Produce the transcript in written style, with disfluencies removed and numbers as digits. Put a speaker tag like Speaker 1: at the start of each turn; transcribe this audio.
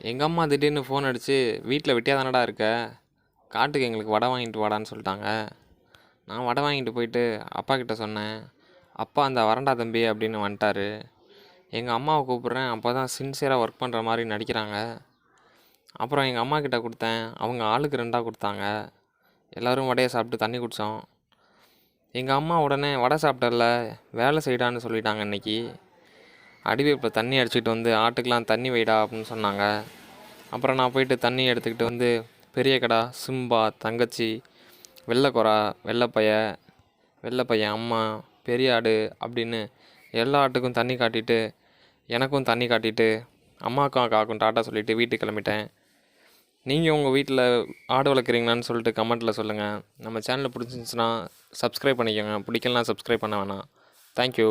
Speaker 1: எங்கள் அம்மா திடீர்னு ஃபோன் அடித்து வீட்டில் வெட்டியாக தானடா இருக்க, காட்டுக்கு எங்களுக்கு வடை வாங்கிட்டு வாடான்னு சொல்லிட்டாங்க. நான் வடை வாங்கிட்டு போயிட்டு அப்பா கிட்ட சொன்னேன். அப்பா அந்த வரண்டா தம்பி அப்படின்னு வந்துட்டார். எங்கள் அம்மாவை கூப்பிட்றேன், அப்போ தான் சின்சியராக ஒர்க் பண்ணுற மாதிரி நடிக்கிறாங்க. அப்புறம் எங்கள் அம்மா கிட்ட கொடுத்தேன், அவங்க ஆளுக்கு 2 கொடுத்தாங்க. எல்லோரும் வடையை சாப்பிட்டு தண்ணி குடித்தோம். எங்கள் அம்மா உடனே வடை சாப்பிட்டல வேலை செய்டான்னு சொல்லிட்டாங்க. இன்றைக்கி அடிவேப்பில் தண்ணி அடிச்சுட்டு வந்து ஆட்டுக்கெலாம் தண்ணி வைடா அப்படின்னு சொன்னாங்க. அப்புறம் நான் போயிட்டு தண்ணி எடுத்துக்கிட்டு வந்து பெரிய கடா, சிம்பா, தங்கச்சி, வெள்ளைக்கொரா, வெள்ளைப்பையன், அம்மா, பெரிய ஆடு அப்படின்னு எல்லா ஆட்டுக்கும் தண்ணி காட்டிட்டு எனக்கும் தண்ணி காட்டிட்டு அம்மாவுக்கும் காக்கும் டாட்டா சொல்லிவிட்டு வீட்டுக்கு கிளம்பிட்டேன். நீங்கள் உங்கள் வீட்டில் ஆடு வளர்க்குறீங்களான்னு சொல்லிட்டு கமெண்ட்டில் சொல்லுங்கள். நம்ம சேனலில் பிடிச்சிருந்துச்சுன்னா சப்ஸ்கிரைப் பண்ணிக்கோங்க, பிடிக்கலனா சப்ஸ்கிரைப் பண்ண வேணாம். தேங்க்யூ.